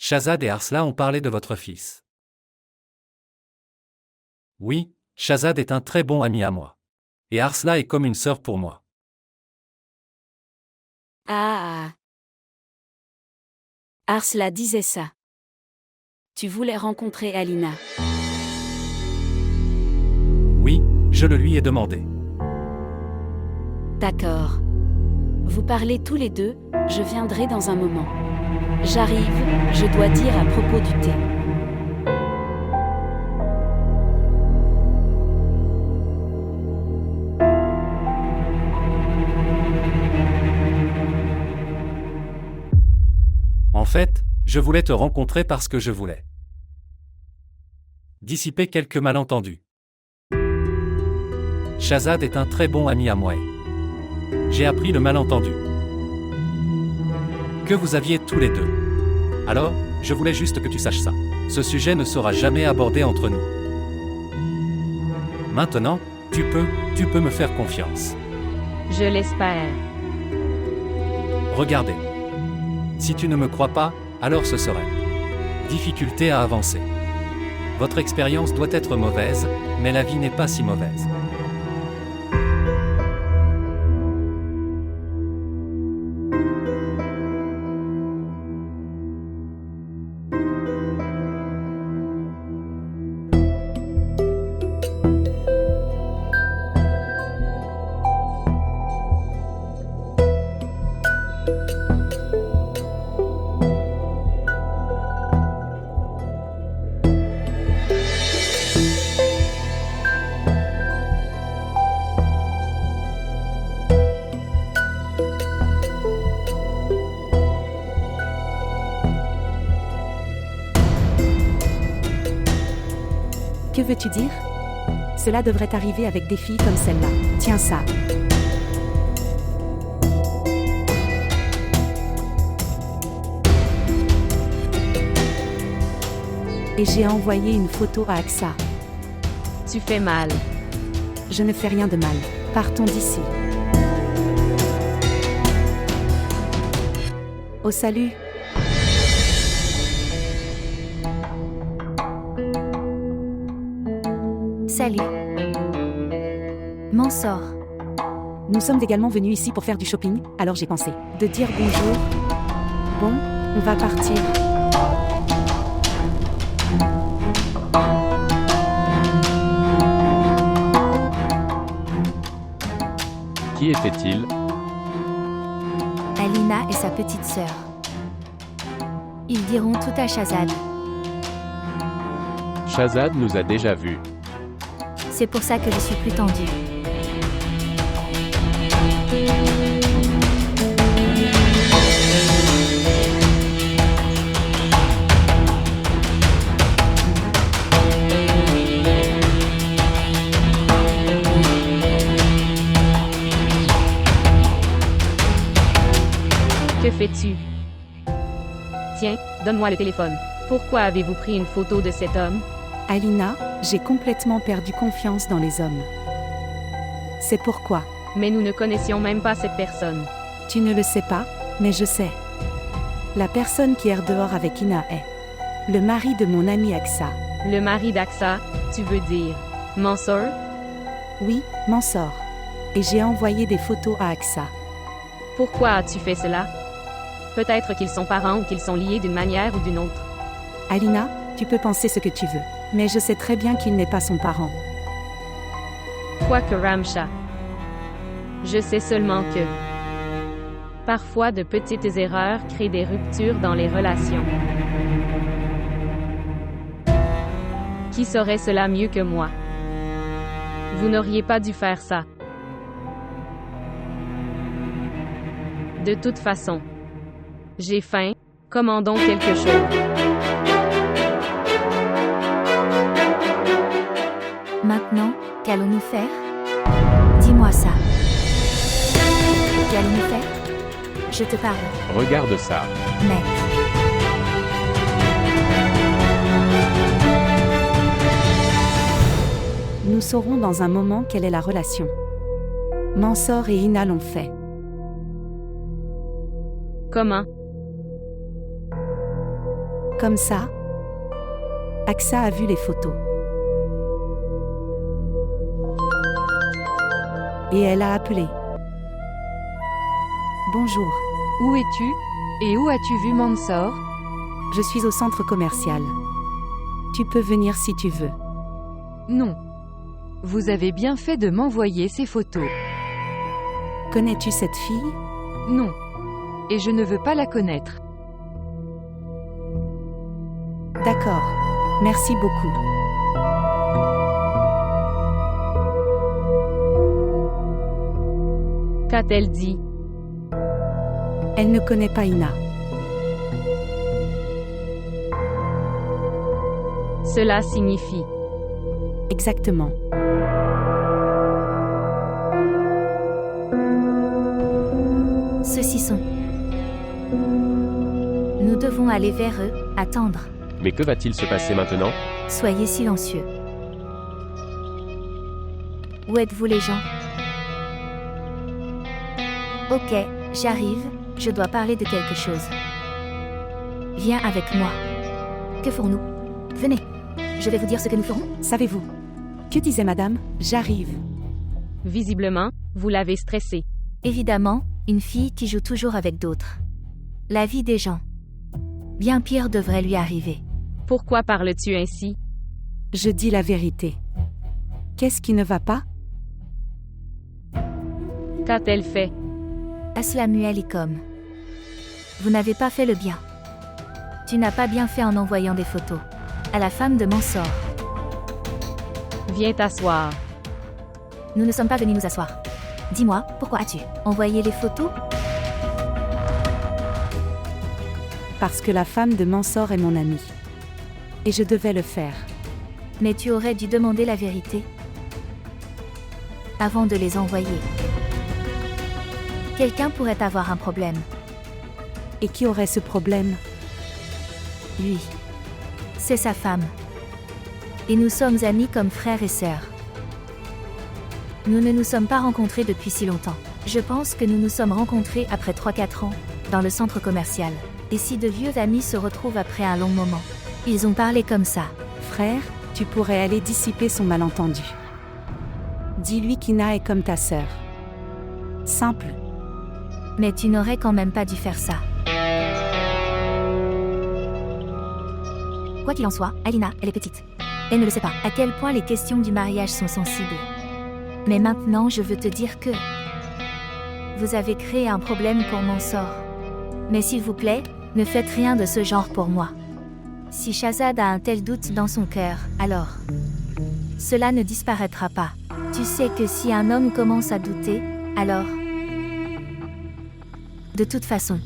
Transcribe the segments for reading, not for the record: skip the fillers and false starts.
Shahzad et Arsla ont parlé de votre fils. Oui, Shahzad est un très bon ami à moi. Et Arsla est comme une sœur pour moi. Ah. Arsla disait ça. Tu voulais rencontrer Alina. Oui, je le lui ai demandé. D'accord. Vous parlez tous les deux, je viendrai dans un moment. J'arrive, je dois dire à propos du thé. En fait, je voulais te rencontrer parce que je voulais dissiper quelques malentendus. Shahzad est un très bon ami à moi. J'ai appris le malentendu que vous aviez tous les deux. Alors, je voulais juste que tu saches ça. Ce sujet ne sera jamais abordé entre nous. Maintenant, tu peux me faire confiance. Je l'espère. Regardez. Si tu ne me crois pas, alors ce serait difficulté à avancer. Votre expérience doit être mauvaise, mais la vie n'est pas si mauvaise. Que veux-tu dire? Cela devrait arriver avec des filles comme celle-là. Tiens ça. Et j'ai envoyé une photo à Aksa. Tu fais mal. Je ne fais rien de mal. Partons d'ici. Au salut. Salut. Mansour. Nous sommes également venus ici pour faire du shopping, alors j'ai pensé de dire bonjour. Bon, on va partir. Qui était-il? Alina et sa petite sœur. Ils diront tout à Shahzad. Shahzad nous a déjà vus. C'est pour ça que je suis plus tendue. Que fais-tu? Tiens, donne-moi le téléphone. Pourquoi avez-vous pris une photo de cet homme? Alina, j'ai complètement perdu confiance dans les hommes. C'est pourquoi. Mais nous ne connaissions même pas cette personne. Tu ne le sais pas, mais je sais. La personne qui erre dehors avec Ina est le mari de mon ami Aksa. Le mari d'Aksa, tu veux dire Mansour? Oui, Mansour. Et j'ai envoyé des photos à Aksa. Pourquoi as-tu fait cela? Peut-être qu'ils sont parents ou qu'ils sont liés d'une manière ou d'une autre. Alina, tu peux penser ce que tu veux, mais je sais très bien qu'il n'est pas son parent. Quoique Ramsha. Je sais seulement que parfois de petites erreurs créent des ruptures dans les relations. Qui saurait cela mieux que moi? Vous n'auriez pas dû faire ça. De toute façon, j'ai faim, commandons quelque chose. Maintenant, qu'allons-nous faire? Dis-moi ça. Qu'allons-nous faire? Je te parle. Regarde ça. Mec. Nous saurons dans un moment quelle est la relation. Mansour et Ina l'ont fait. Comment? Comme ça, Aksa a vu les photos. Et elle a appelé. Bonjour, Où es-tu? Et où as-tu vu Mansour? je suis au centre commercial. Tu peux venir si tu veux. Non. Vous avez bien fait de m'envoyer ces photos. Connais-tu cette fille? Non. Et je ne veux pas la connaître. D'accord. Merci beaucoup. Qu'a-t-elle dit? Elle ne connaît pas Ina. Cela signifie. Exactement. Ceux-ci sont. Nous devons aller vers eux, attendre. Mais que va-t-il se passer maintenant? Soyez silencieux. Où êtes-vous les gens? Ok, j'arrive, je dois parler de quelque chose. Viens avec moi. Que ferons-nous? Venez, je vais vous dire ce que nous ferons. Savez-vous? Que disait madame? J'arrive. Visiblement, vous l'avez stressée. Évidemment, une fille qui joue toujours avec d'autres. La vie des gens. Bien pire devrait lui arriver. Pourquoi parles-tu ainsi? Je dis la vérité. Qu'est-ce qui ne va pas? Qu'a-t-elle fait? Assalamu alaikum. Vous n'avez pas fait le bien. Tu n'as pas bien fait en envoyant des photos. À la femme de Mansour. Viens t'asseoir. Nous ne sommes pas venus nous asseoir. Dis-moi, pourquoi as-tu envoyé les photos? Parce que la femme de Mansour est mon amie. Et je devais le faire. Mais tu aurais dû demander la vérité avant de les envoyer. Quelqu'un pourrait avoir un problème. Et qui aurait ce problème? Lui. C'est sa femme. Et nous sommes amis comme frères et sœurs. Nous ne nous sommes pas rencontrés depuis si longtemps. Je pense que nous nous sommes rencontrés après 3-4 ans, dans le centre commercial. Et si de vieux amis se retrouvent après un long moment? Ils ont parlé comme ça. Frère, tu pourrais aller dissiper son malentendu. Dis-lui qu'Ina est comme ta sœur. Simple. Mais tu n'aurais quand même pas dû faire ça. Quoi qu'il en soit, Alina, elle est petite. Elle ne le sait pas à quel point les questions du mariage sont sensibles. Mais maintenant je veux te dire que vous avez créé un problème pour Mansour. Mais s'il vous plaît, ne faites rien de ce genre pour moi. Si Shahzad a un tel doute dans son cœur, alors cela ne disparaîtra pas. Tu sais que si un homme commence à douter, alors de toute façon,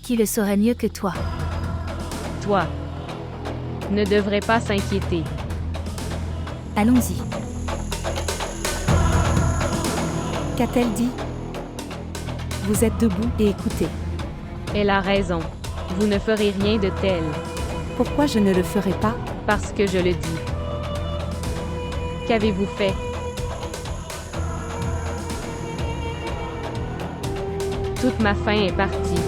qui le saurait mieux que toi? Toi. Ne devrais pas s'inquiéter. Allons-y. Qu'a-t-elle dit? Vous êtes debout et écoutez. Elle a raison. Vous ne ferez rien de tel. Pourquoi je ne le ferai pas? Parce que je le dis. Qu'avez-vous fait? Toute ma faim est partie.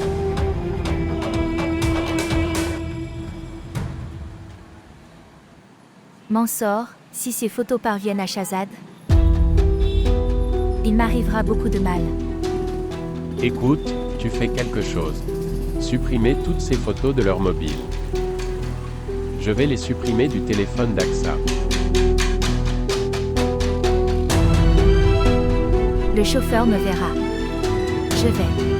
Mansour, si ces photos parviennent à Shahzad, il m'arrivera beaucoup de mal. Écoute, tu fais quelque chose. Supprimer toutes ces photos de leur mobile. Je vais les supprimer du téléphone d'Aksa. Le chauffeur me verra. Je vais.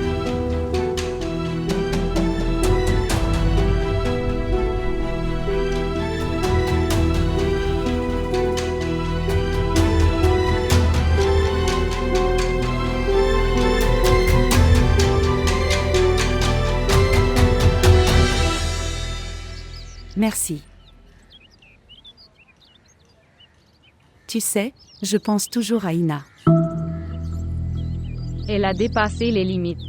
Merci. Tu sais, je pense toujours à Ina. Elle a dépassé les limites.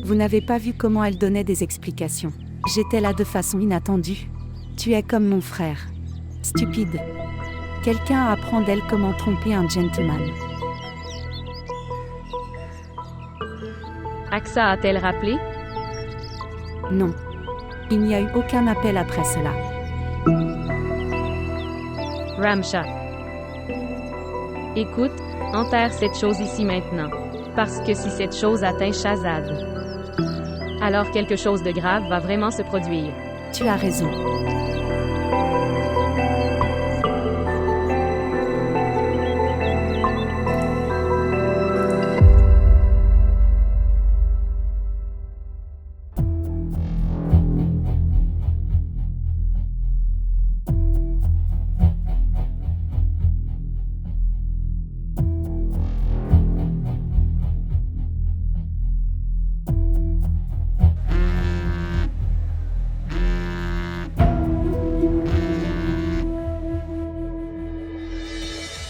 Vous n'avez pas vu comment elle donnait des explications. J'étais là de façon inattendue. Tu es comme mon frère. Stupide. Quelqu'un apprend d'elle comment tromper un gentleman. Aksa a-t-elle rappelé? Non. Il n'y a eu aucun appel après cela. Ramsha. Écoute, enterre cette chose ici maintenant. Parce que si cette chose atteint Shahzad, alors quelque chose de grave va vraiment se produire. Tu as raison.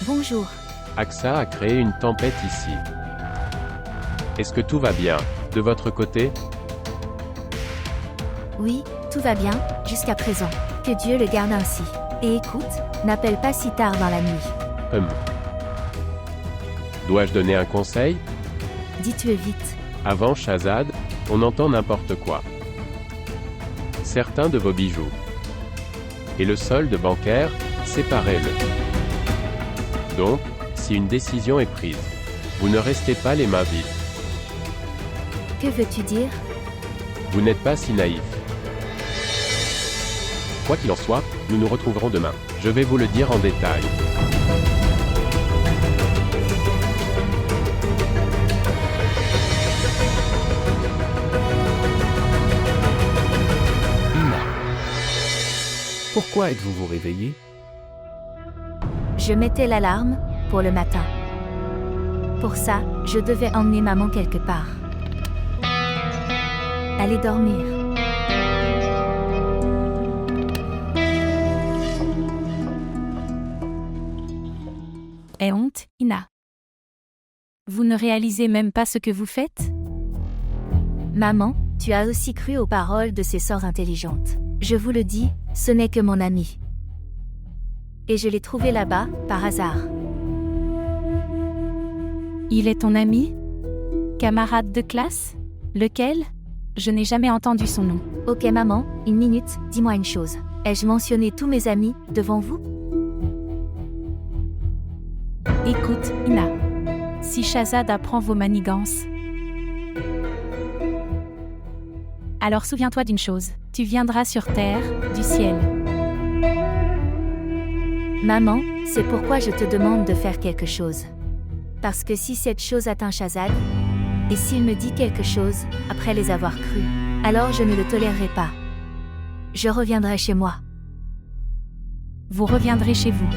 Bonjour. AXA a créé une tempête ici. Est-ce que tout va bien, de votre côté? Oui, tout va bien, jusqu'à présent. Que Dieu le garde ainsi. Et écoute, n'appelle pas si tard dans la nuit. Dois-je donner un conseil? Dis-tu vite. Avant Shahzad, on entend n'importe quoi. Certains de vos bijoux. Et le solde bancaire, séparez-le. Donc, si une décision est prise, vous ne restez pas les mains vides. Que veux-tu dire? Vous n'êtes pas si naïf. Quoi qu'il en soit, nous nous retrouverons demain. Je vais vous le dire en détail. Ina. Pourquoi êtes-vous réveillé? Je mettais l'alarme pour le matin. Pour ça, je devais emmener maman quelque part. Allez dormir. Aie honte, Ina. Vous ne réalisez même pas ce que vous faites? Maman, tu as aussi cru aux paroles de ces sœurs intelligentes. Je vous le dis, ce n'est que mon ami. Et je l'ai trouvé là-bas, par hasard. Il est ton ami? Camarade de classe? Lequel? Je n'ai jamais entendu son nom. Ok maman, une minute, dis-moi une chose. Ai-je mentionné tous mes amis, devant vous? Écoute, Ina. Si Shahzad apprend vos manigances, alors souviens-toi d'une chose. Tu viendras sur terre, du ciel. Maman, c'est pourquoi je te demande de faire quelque chose. Parce que si cette chose atteint Shahzad, et s'il me dit quelque chose, après les avoir crus, alors je ne le tolérerai pas. Je reviendrai chez moi. Vous reviendrez chez vous.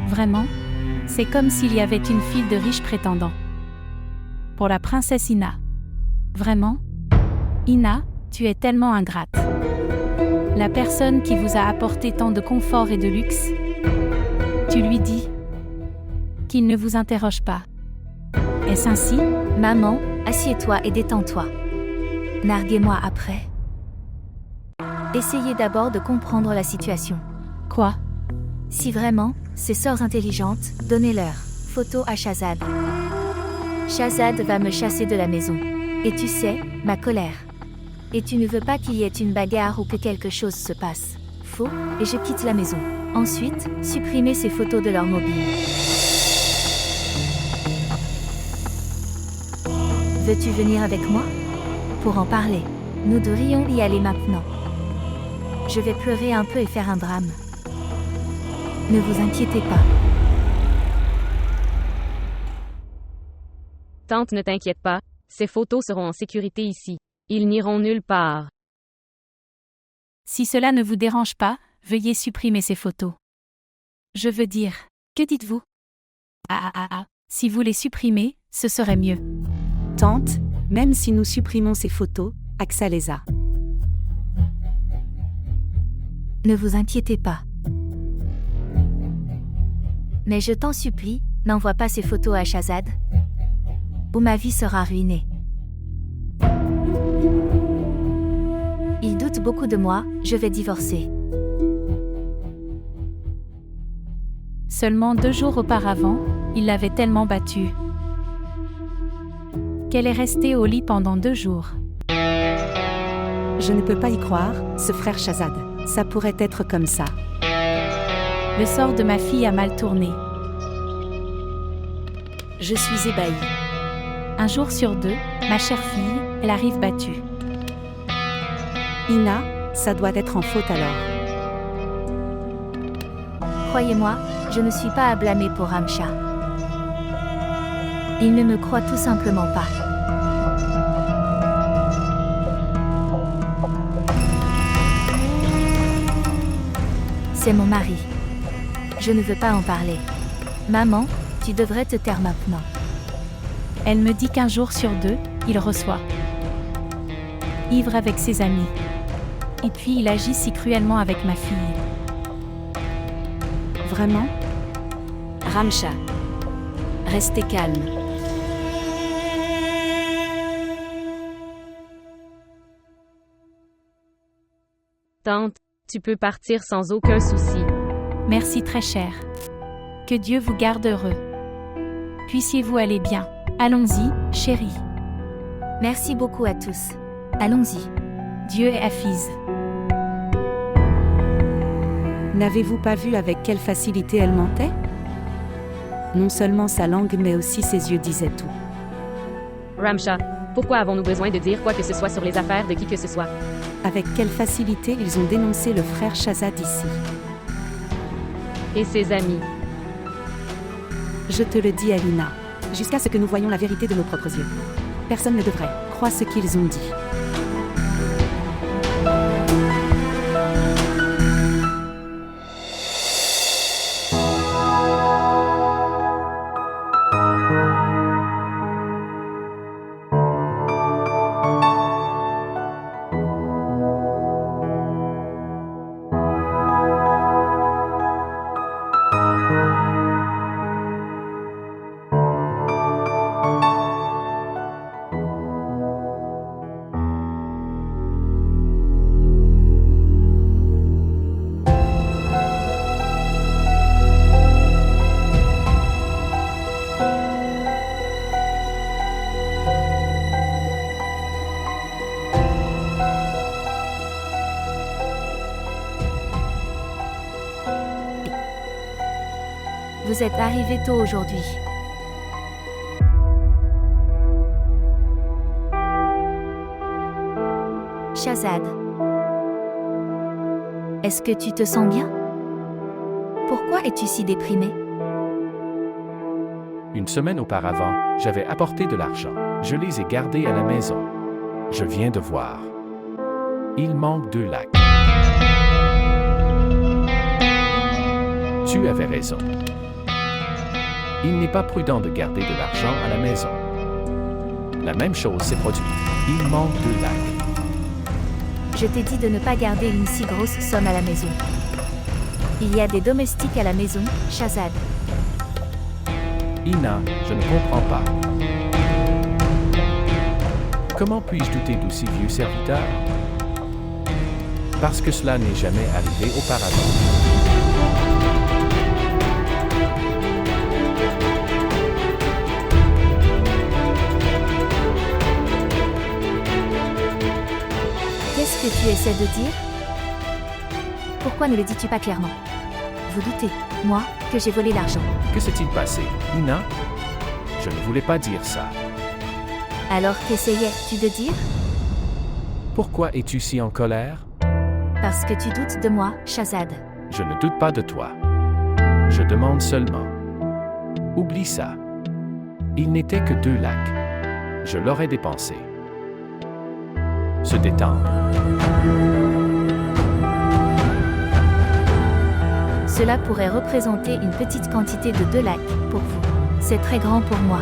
Vraiment? C'est comme s'il y avait une file de riches prétendants. Pour la princesse Ina. Vraiment? Ina, tu es tellement ingrate. La personne qui vous a apporté tant de confort et de luxe, tu lui dis qu'il ne vous interroge pas. Est-ce ainsi? Maman, assieds-toi et détends-toi. Narguez-moi après. Essayez d'abord de comprendre la situation. Quoi? Si vraiment, ces sœurs intelligentes, donnez-leur photo à Shahzad. Shahzad va me chasser de la maison. Et tu sais, ma colère. Et tu ne veux pas qu'il y ait une bagarre ou que quelque chose se passe. Faux, et je quitte la maison. Ensuite, supprimez ces photos de leur mobile. Veux-tu venir avec moi? Pour en parler. Nous devrions y aller maintenant. Je vais pleurer un peu et faire un drame. Ne vous inquiétez pas. Tante, ne t'inquiète pas, ces photos seront en sécurité ici. Ils n'iront nulle part. Si cela ne vous dérange pas, veuillez supprimer ces photos. Je veux dire, que dites-vous? Si vous les supprimez, ce serait mieux. Tante, même si nous supprimons ces photos, AXA les a. Ne vous inquiétez pas. Mais je t'en supplie, n'envoie pas ces photos à Shahzad, ou ma vie sera ruinée. Il doute beaucoup de moi, je vais divorcer. Seulement 2 jours auparavant, il l'avait tellement battue qu'elle est restée au lit pendant 2 jours. Je Je ne peux pas y croire, ce frère Shahzad. Ça pourrait être comme ça. Le sort de ma fille a mal tourné. Je suis ébahie. Un jour sur deux, ma chère fille, elle arrive battue. Ina, ça doit être en faute alors. Croyez-moi, je ne suis pas à blâmer pour Ramsha. Il ne me croit tout simplement pas. C'est mon mari. Je ne veux pas en parler. Maman, tu devrais te taire maintenant. Elle me dit qu'un jour sur deux, il reçoit. Ivre avec ses amis. Et puis il agit si cruellement avec ma fille. Vraiment? Ramsha. Restez calme. Tante, tu peux partir sans aucun souci. Merci très cher. Que Dieu vous garde heureux. Puissiez-vous aller bien. Allons-y, chérie. Merci beaucoup à tous. Allons-y. Dieu est Hafiz. N'avez-vous pas vu avec quelle facilité elle mentait? Non seulement sa langue mais aussi ses yeux disaient tout. Ramsha, pourquoi avons-nous besoin de dire quoi que ce soit sur les affaires de qui que ce soit? Avec quelle facilité ils ont dénoncé le frère Shahzad ici. Et ses amis. Je te le dis, Alina. Jusqu'à ce que nous voyions la vérité de nos propres yeux. Personne ne devrait croire ce qu'ils ont dit. Vous êtes arrivé tôt aujourd'hui. Shahzad. Est-ce que tu te sens bien? Pourquoi es-tu si déprimé? Une semaine auparavant, j'avais apporté de l'argent. Je les ai gardés à la maison. Je viens de voir. Il manque 2 lacs. Tu avais raison. Il n'est pas prudent de garder de l'argent à la maison. La même chose s'est produite. Il manque 2 lacs. Je t'ai dit de ne pas garder une si grosse somme à la maison. Il y a des domestiques à la maison, Shahzad. Ina, je ne comprends pas. Comment puis-je douter d'aussi vieux serviteurs? Parce que cela n'est jamais arrivé auparavant. Qu'est-ce que tu essaies de dire? Pourquoi ne le dis-tu pas clairement? Vous doutez, moi, que j'ai volé l'argent. Que s'est-il passé, Ina? Je ne voulais pas dire ça. Alors qu'essayais-tu de dire? Pourquoi es-tu si en colère? Parce que tu doutes de moi, Shahzad. Je ne doute pas de toi. Je demande seulement. Oublie ça. Il n'était que 2 lacs. Je l'aurais dépensé. Se détendre. Cela pourrait représenter une petite quantité de 2 lacs pour vous. C'est très grand pour moi.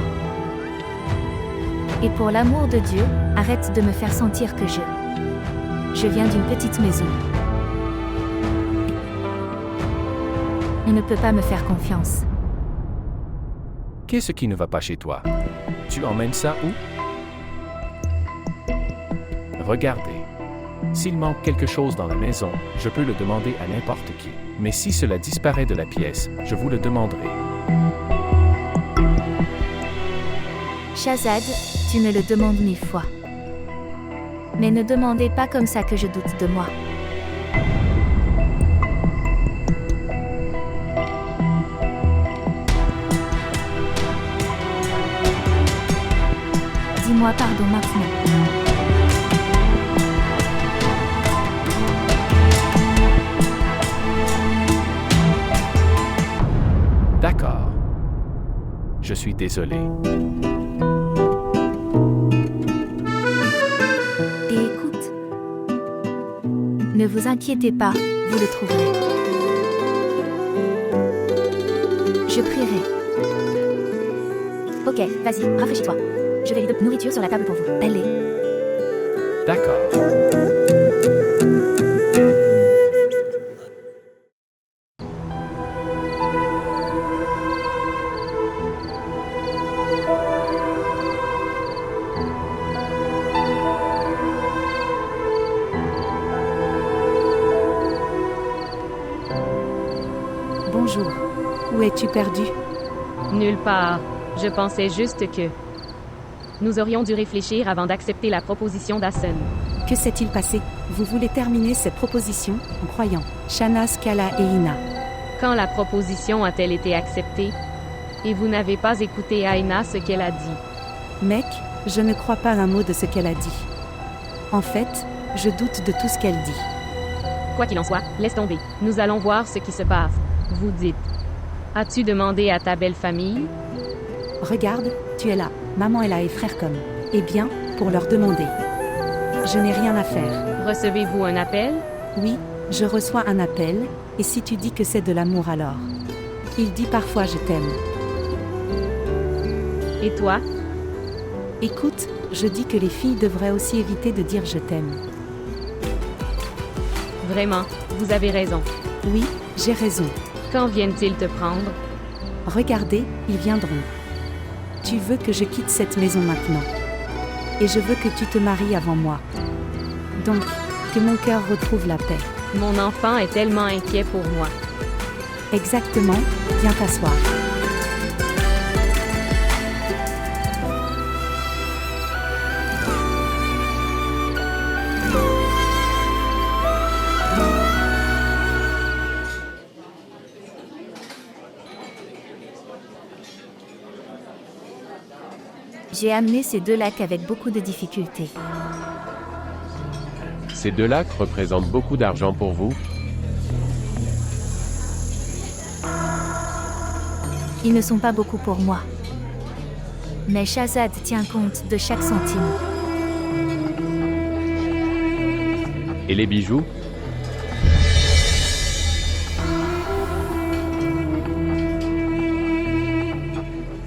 Et pour l'amour de Dieu, arrête de me faire sentir que je viens d'une petite maison. On ne peut pas me faire confiance. Qu'est-ce qui ne va pas chez toi? Tu emmènes ça où? Regardez. S'il manque quelque chose dans la maison, je peux le demander à n'importe qui. Mais si cela disparaît de la pièce, je vous le demanderai. Shahzad, tu me le demandes 1000 fois. Mais ne demandez pas comme ça que je doute de moi. Dis-moi pardon maintenant. D'accord. Je suis désolé. Et écoute. Ne vous inquiétez pas, vous le trouverez. Je prierai. Ok, vas-y, rafraîchis-toi. Je vais de nourriture sur la table pour vous. Allez. D'accord. Bonjour. Où es-tu perdu? Nulle part. Je pensais juste que nous aurions dû réfléchir avant d'accepter la proposition d'Asen. Que s'est-il passé? Vous voulez terminer cette proposition en croyant Shanaz, Kala et Ina. Quand la proposition a-t-elle été acceptée? Et vous n'avez pas écouté Aina ce qu'elle a dit. Mec, je ne crois pas un mot de ce qu'elle a dit. En fait, je doute de tout ce qu'elle dit. Quoi qu'il en soit, laisse tomber. Nous allons voir ce qui se passe. Vous dites. As-tu demandé à ta belle famille? Regarde, tu es là. Maman est là et frère comme. Eh bien, pour leur demander. Je n'ai rien à faire. Recevez-vous un appel? Oui, je reçois un appel, et si tu dis que c'est de l'amour alors? Il dit parfois je t'aime. Et toi? Écoute, je dis que les filles devraient aussi éviter de dire je t'aime. Vraiment, vous avez raison. Oui, j'ai raison. Quand viennent-ils te prendre? Regardez, ils viendront. Tu veux que je quitte cette maison maintenant. Et je veux que tu te maries avant moi. Donc, que mon cœur retrouve la paix. Mon enfant est tellement inquiet pour moi. Exactement, viens t'asseoir. J'ai amené ces 2 lacs avec beaucoup de difficultés. Ces 2 lacs représentent beaucoup d'argent pour vous? Ils ne sont pas beaucoup pour moi. Mais Shahzad tient compte de chaque centime. Et les bijoux?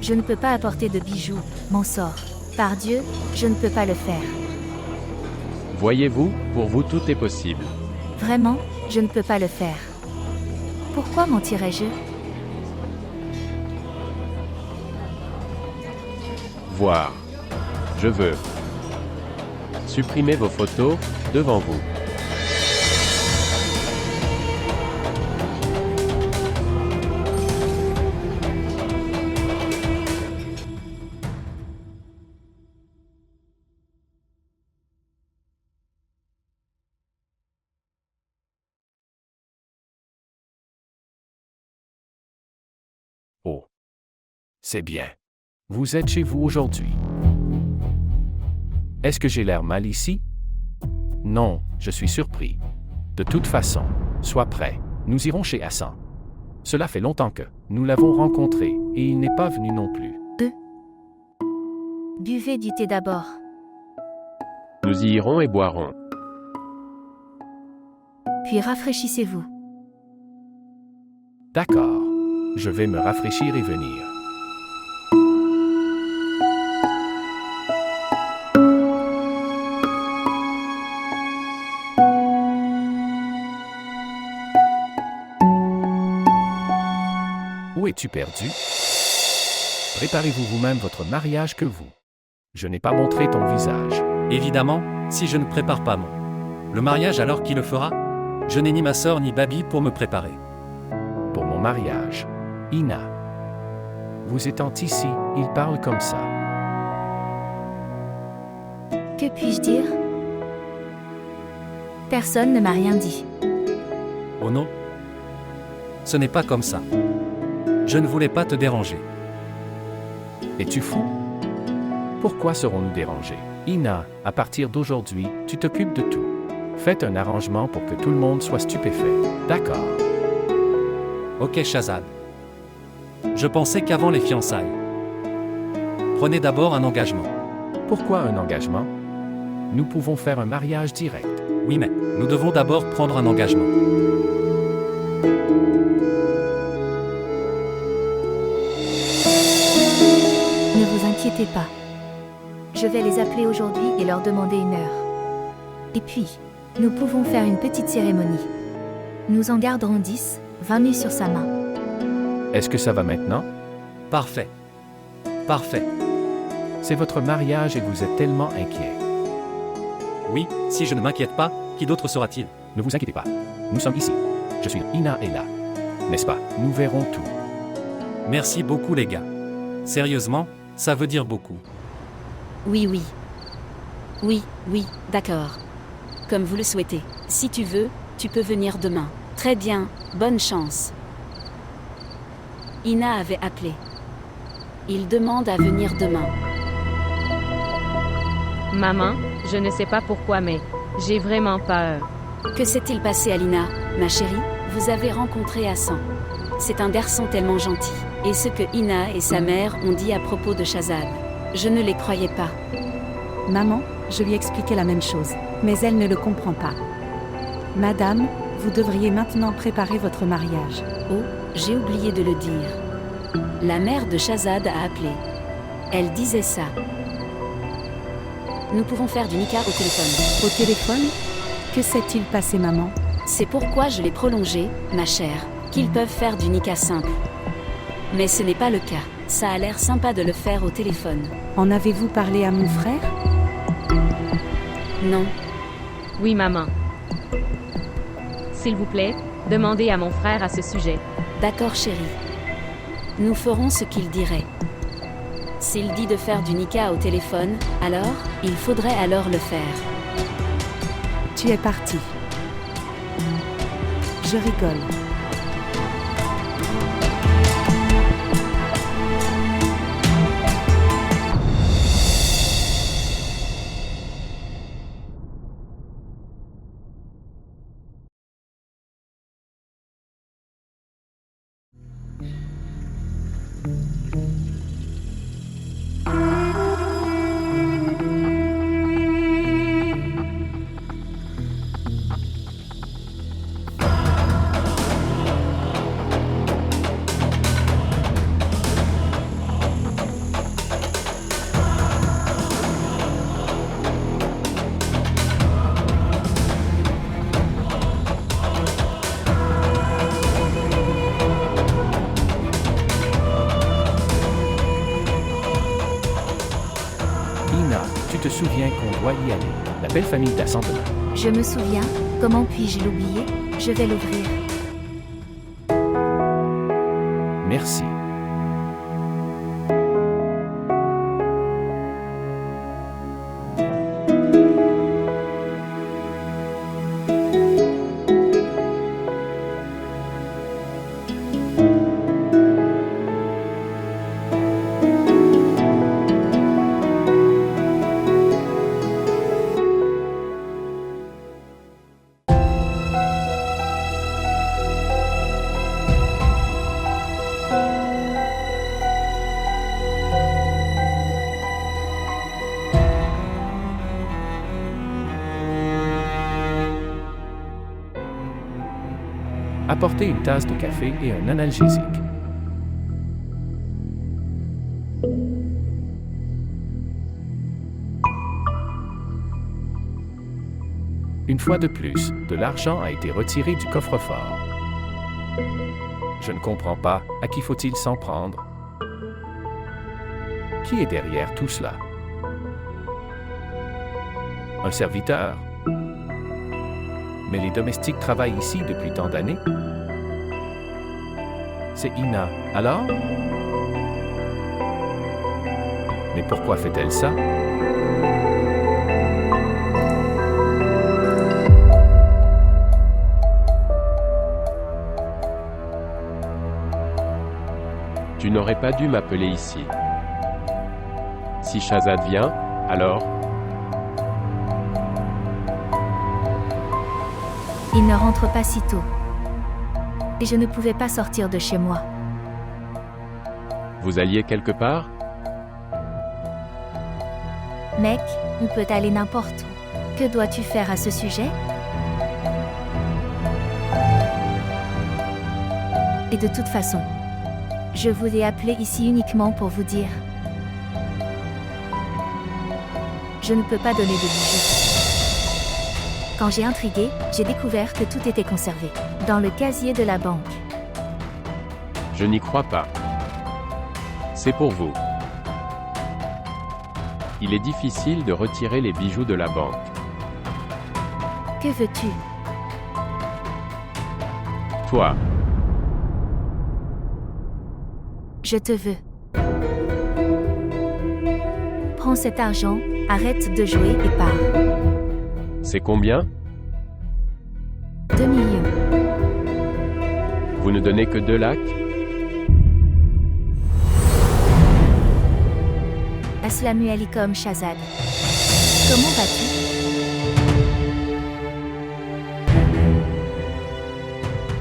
Je ne peux pas apporter de bijoux, mon sort. Par Dieu, je ne peux pas le faire. Voyez-vous, pour vous tout est possible. Vraiment, je ne peux pas le faire. Pourquoi mentirais-je? Voir. Je veux. Supprimez vos photos, devant vous. Oh. C'est bien. Vous êtes chez vous aujourd'hui. Est-ce que j'ai l'air mal ici? Non, je suis surpris. De toute façon, sois prêt. Nous irons chez Hassan. Cela fait longtemps que nous l'avons rencontré et il n'est pas venu non plus. Buvez du thé d'abord. Nous y irons et boirons. Puis rafraîchissez-vous. D'accord. Je vais me rafraîchir et venir. Où es-tu perdu? Préparez-vous vous-même votre mariage que vous. Je n'ai pas montré ton visage. Évidemment, si je ne prépare pas le mariage, alors qui le fera? Je n'ai ni ma sœur ni Babi pour me préparer. Pour mon mariage. Ina. Vous étant ici, il parle comme ça. Que puis-je dire? Personne ne m'a rien dit. Oh non? Ce n'est pas comme ça. Je ne voulais pas te déranger. Es-tu fou? Pourquoi serons-nous dérangés? Ina, à partir d'aujourd'hui, tu t'occupes de tout. Faites un arrangement pour que tout le monde soit stupéfait. D'accord. Ok Shahzad. Je pensais qu'avant les fiançailles. Prenez d'abord un engagement. Pourquoi un engagement? Nous pouvons faire un mariage direct. Oui mais, nous devons d'abord prendre un engagement. Ne vous inquiétez pas. Je vais les appeler aujourd'hui et leur demander une heure. Et puis, nous pouvons faire une petite cérémonie. Nous en garderons 10, 20 000 sur sa main. Est-ce que ça va maintenant? Parfait. Parfait. C'est votre mariage et vous êtes tellement inquiet. Oui, si je ne m'inquiète pas, qui d'autre sera-t-il? Ne vous inquiétez pas. Nous sommes ici. Je suis là. Ina est là. N'est-ce pas? Nous verrons tout. Merci beaucoup les gars. Sérieusement, ça veut dire beaucoup. Oui, oui. Oui, oui, d'accord. Comme vous le souhaitez. Si tu veux, tu peux venir demain. Très bien, bonne chance. Ina avait appelé. Il demande à venir demain. Maman, je ne sais pas pourquoi mais j'ai vraiment peur. Que s'est-il passé, Alina, ma chérie? Vous avez rencontré Hassan. C'est un garçon tellement gentil. Et ce que Ina et sa mère ont dit à propos de Shahzad, je ne les croyais pas. Maman, je lui expliquais la même chose, mais elle ne le comprend pas. Madame, vous devriez maintenant préparer votre mariage. Oh, j'ai oublié de le dire. La mère de Shahzad a appelé. Elle disait ça. Nous pouvons faire du nikah au téléphone. Au téléphone? Que s'est-il passé, maman? C'est pourquoi je l'ai prolongé, ma chère, qu'ils peuvent faire du nikah simple. Mais ce n'est pas le cas. Ça a l'air sympa de le faire au téléphone. En avez-vous parlé à mon frère? Non. Oui, maman. S'il vous plaît, demandez à mon frère à ce sujet. D'accord, chérie. Nous ferons ce qu'il dirait. S'il dit de faire du nikah au téléphone, alors, il faudrait alors le faire. Tu es parti. Je rigole. Ina, tu te souviens qu'on doit y aller. La belle famille d'Hassan demain. Je me souviens, comment puis-je l'oublier? Je vais l'ouvrir. Merci. Apportez une tasse de café et un analgésique. Une fois de plus, de l'argent a été retiré du coffre-fort. Je ne comprends pas, à qui faut-il s'en prendre? Qui est derrière tout cela? Un serviteur? Mais les domestiques travaillent ici depuis tant d'années. C'est Ina. Alors? Mais pourquoi fait-elle ça? Tu n'aurais pas dû m'appeler ici. Si Shahzad vient, alors? Il ne rentre pas si tôt. Et je ne pouvais pas sortir de chez moi. Vous alliez quelque part? Mec, on peut aller n'importe où. Que dois-tu faire à ce sujet? Et de toute façon, je vous ai appelé ici uniquement pour vous dire. Je ne peux pas donner de bijoux. Quand j'ai intrigué, j'ai découvert que tout était conservé dans le casier de la banque. Je n'y crois pas. C'est pour vous. Il est difficile de retirer les bijoux de la banque. Que veux-tu? Toi, Je te veux. Prends cet argent, arrête de jouer et pars. c'est combien? 2 millions. Vous ne donnez que 2 lakhs? Assalamu alaikum Shahzad. Comment vas-tu?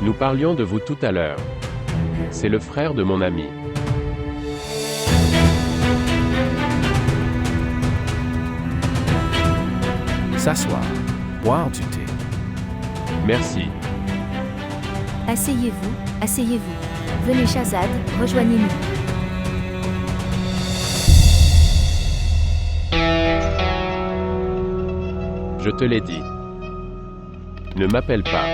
Nous parlions de vous tout à l'heure. C'est le frère de mon ami. S'asseoir. Boire du thé. Merci. Asseyez-vous, asseyez-vous. Venez Shahzad, rejoignez-nous. Je te l'ai dit. Ne m'appelle pas.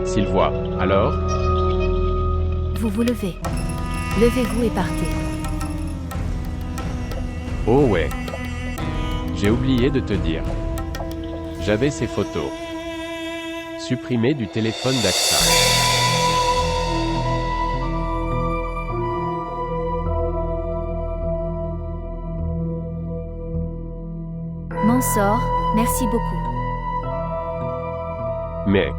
S'il voit, alors? Vous vous levez. Levez-vous et partez. Oh ouais. J'ai oublié de te dire. J'avais ces photos. Supprimées du téléphone d'Aksa. Mansour, merci beaucoup. Mais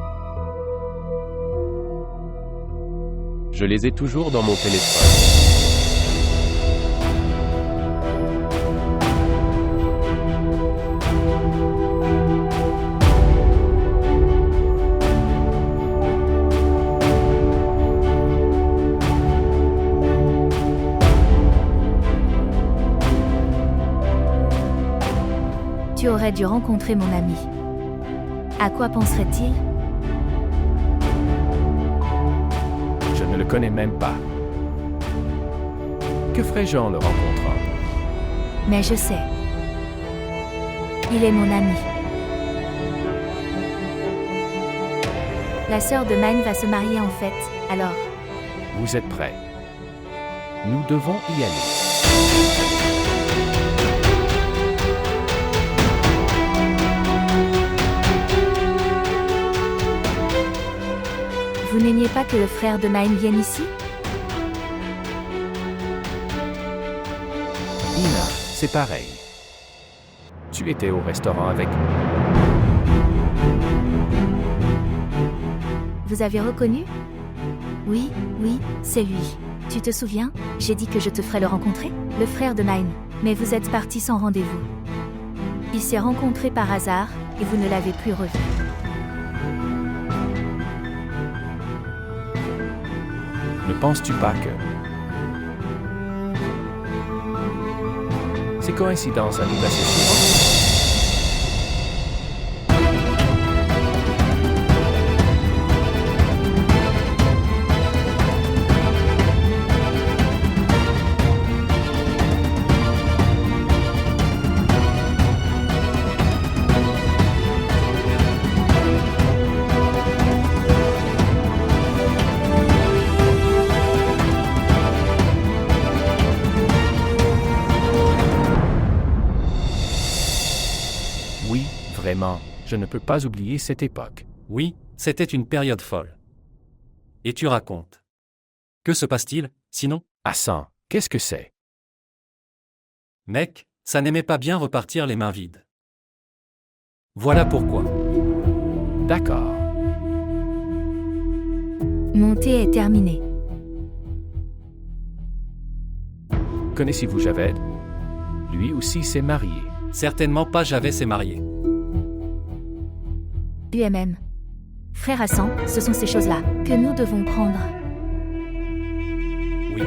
je les ai toujours dans mon téléphone. Tu aurais dû rencontrer mon ami. À quoi penserait-il? Je ne le connais même pas. Que ferais-je en le rencontrant? Mais je sais. Il est mon ami. La sœur de Mine va se marier en fait, alors. Vous êtes prêts? Nous devons y aller. Vous n'aimiez pas que le frère de Mine vienne ici? Ina, c'est pareil. Tu étais au restaurant avec nous. Vous avez reconnu? Oui, oui, c'est lui. Tu te souviens? J'ai dit que je te ferais le rencontrer? Le frère de Mine. Mais vous êtes partis sans rendez-vous. Il s'est rencontré par hasard, et vous ne l'avez plus revu. Ne penses-tu pas que... Ces coïncidences arrivent assez souvent? Oui, vraiment, je ne peux pas oublier cette époque. Oui, c'était une période folle. Et tu racontes. Que se passe-t-il, sinon? Hassan, qu'est-ce que c'est? Mec, ça n'aimait pas bien repartir les mains vides. Voilà pourquoi. D'accord. Mon thé est terminé. Connaissez-vous Javed? Lui aussi s'est marié. Certainement pas, Javed s'est marié. UMM. Frère Hassan, ce sont ces choses-là que nous devons prendre. Oui.